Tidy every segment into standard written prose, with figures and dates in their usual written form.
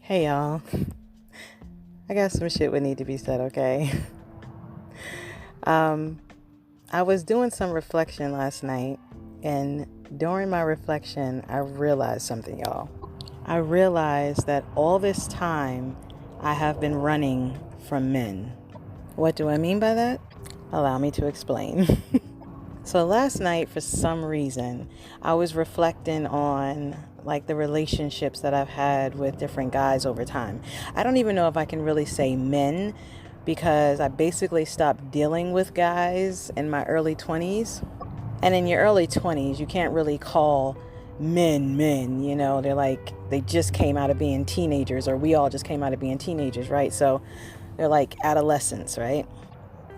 Hey y'all, I got some shit would need to be said, okay? um, I was doing some reflection last night, and during my reflection, I realized something, y'all. I realized that all this time I have been running from men. What do I mean by that? Allow me to explain. So last night, for some reason, I was reflecting on like the relationships that I've had with different guys over time. I don't even know if I can really say men because I basically stopped dealing with guys in my early 20s. And in your early 20s, you can't really call men, you know, they just came out of being teenagers, or we all just came out of being teenagers, right? So they're like adolescents, right?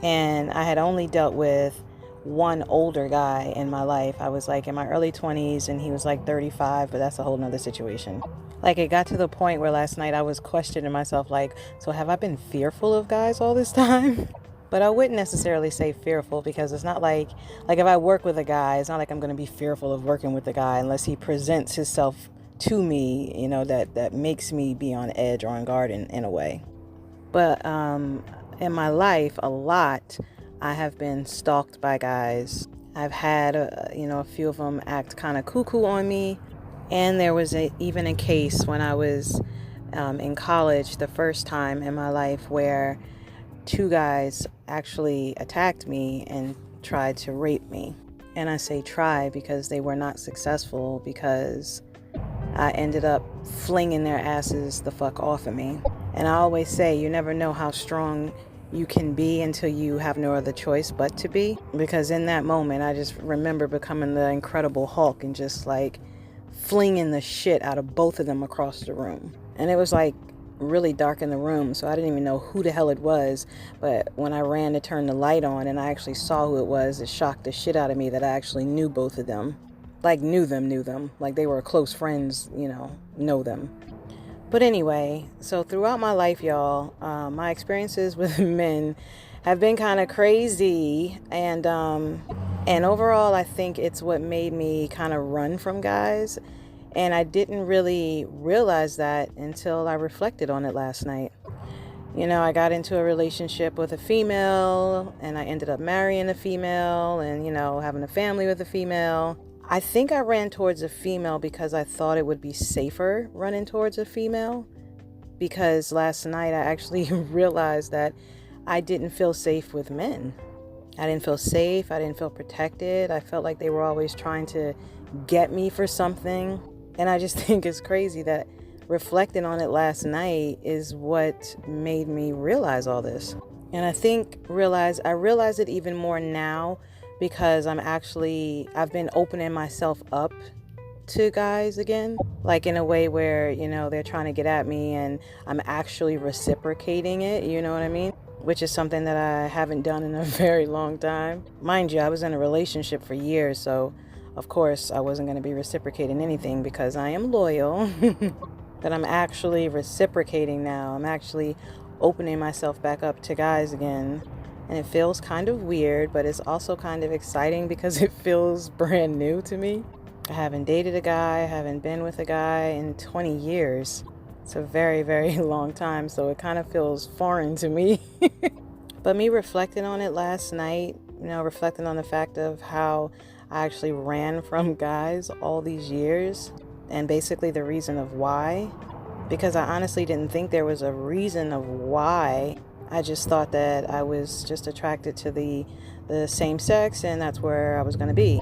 And I had only dealt with one older guy in my life. I was like in my early 20s and he was like 35, but that's a whole nother situation. Like it got to the point where last night I was questioning myself like, so have I been fearful of guys all this time? But I wouldn't necessarily say fearful because it's not like if I work with a guy, it's not like I'm going to be fearful of working with the guy unless he presents himself to me, you know, that makes me be on edge or on guard in a way. But in my life, a lot, I have been stalked by guys. I've had, a few of them act kind of cuckoo on me. And there was even a case when I was in college, the first time in my life, where two guys actually attacked me and tried to rape me. And I say try because they were not successful, because I ended up flinging their asses the fuck off of me. And I always say you never know how strong you can be until you have no other choice but to be. Because in that moment, I just remember becoming the Incredible Hulk and just like flinging the shit out of both of them across the room. And it was like really dark in the room, so I didn't even know who the hell it was. But when I ran to turn the light on and I actually saw who it was, it shocked the shit out of me that I actually knew both of them. Like knew them. Like they were close friends, know them. But anyway, so throughout my life, y'all, my experiences with men have been kind of crazy. And overall, I think it's what made me kind of run from guys. And I didn't really realize that until I reflected on it last night. You know, I got into a relationship with a female and I ended up marrying a female and, having a family with a female. I think I ran towards a female because I thought it would be safer running towards a female. Because last night I actually realized that I didn't feel safe with men. I didn't feel safe. I didn't feel protected. I felt like they were always trying to get me for something. And I just think it's crazy that reflecting on it last night is what made me realize all this. And I realize it even more now because I've been opening myself up to guys again, like in a way where, they're trying to get at me and I'm actually reciprocating it, you know what I mean? Which is something that I haven't done in a very long time. Mind you, I was in a relationship for years, so of course I wasn't going to be reciprocating anything because I am loyal. That I'm actually reciprocating now. I'm actually opening myself back up to guys again. And it feels kind of weird, but it's also kind of exciting because it feels brand new to me. I haven't dated a guy, I haven't been with a guy in 20 years. It's a very, very long time, so it kind of feels foreign to me. But me reflecting on it last night, reflecting on the fact of how I actually ran from guys all these years, and basically the reason of why, because I honestly didn't think there was a reason of why. I just thought that I was just attracted to the same sex and that's where I was going to be.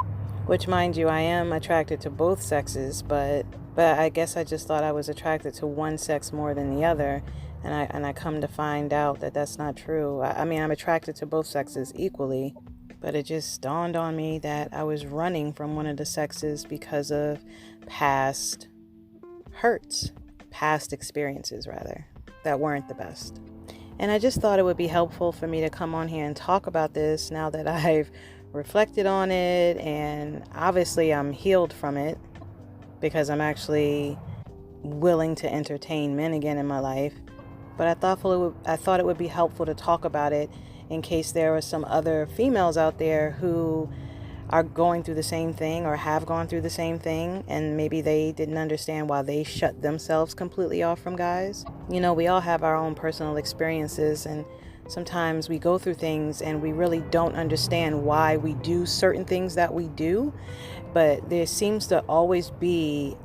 Which, mind you, I am attracted to both sexes, but I guess I just thought I was attracted to one sex more than the other, and I come to find out that that's not true. I mean, I'm attracted to both sexes equally, but it just dawned on me that I was running from one of the sexes because of past hurts, past experiences rather, that weren't the best. And I just thought it would be helpful for me to come on here and talk about this now that I've reflected on it, and obviously I'm healed from it because I'm actually willing to entertain men again in my life. But I thought it would be helpful to talk about it in case there were some other females out there who are going through the same thing or have gone through the same thing, and maybe they didn't understand why they shut themselves completely off from guys. You know, we all have our own personal experiences, and sometimes we go through things and we really don't understand why we do certain things that we do, but there seems to always be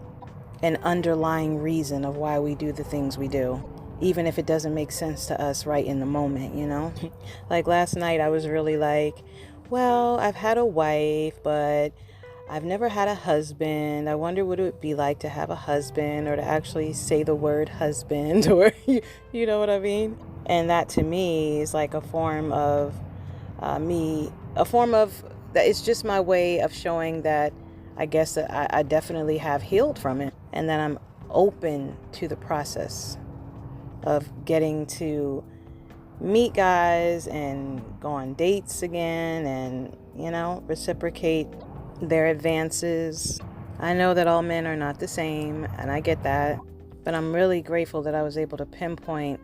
an underlying reason of why we do the things we do, even if it doesn't make sense to us right in the moment, you know? Like last night, I was really like, well, I've had a wife, but I've never had a husband. I wonder what it would be like to have a husband, or to actually say the word husband, or you know what I mean? And that to me is like a form of that it's just my way of showing that I guess that I definitely have healed from it, and that I'm open to the process of getting to meet guys and go on dates again, and, you know, reciprocate their advances. I know that all men are not the same, and I get that, but I'm really grateful that I was able to pinpoint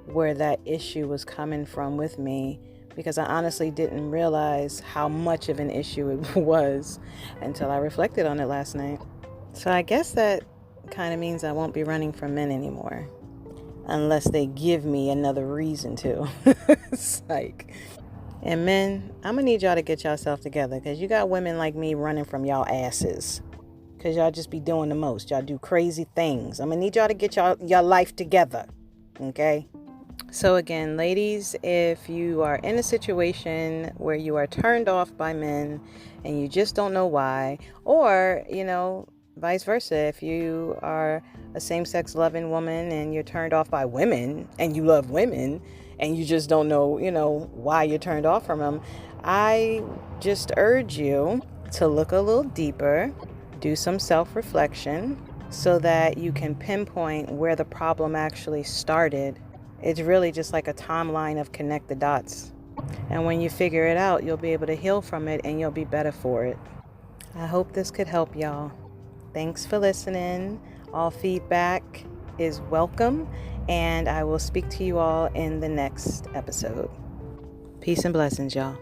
where that issue was coming from with me, because I honestly didn't realize how much of an issue it was until I reflected on it last night. So I guess that kind of means I won't be running from men anymore, unless they give me another reason to. Psych. And men, I'm gonna need y'all to get yourself together, because you got women like me running from y'all asses, because y'all just be doing the most. Y'all do crazy things. I'm gonna need y'all to get your life together, okay? So again, ladies, if you are in a situation where you are turned off by men and you just don't know why, or, you know, vice versa, if you are a same-sex loving woman and you're turned off by women and you love women and you just don't know, you know, why you're turned off from them, I just urge you to look a little deeper, do some self-reflection, so that you can pinpoint where the problem actually started. It's really just like a timeline of connect the dots. And when you figure it out, you'll be able to heal from it, and you'll be better for it. I hope this could help y'all. Thanks for listening. All feedback is welcome, and I will speak to you all in the next episode. Peace and blessings, y'all.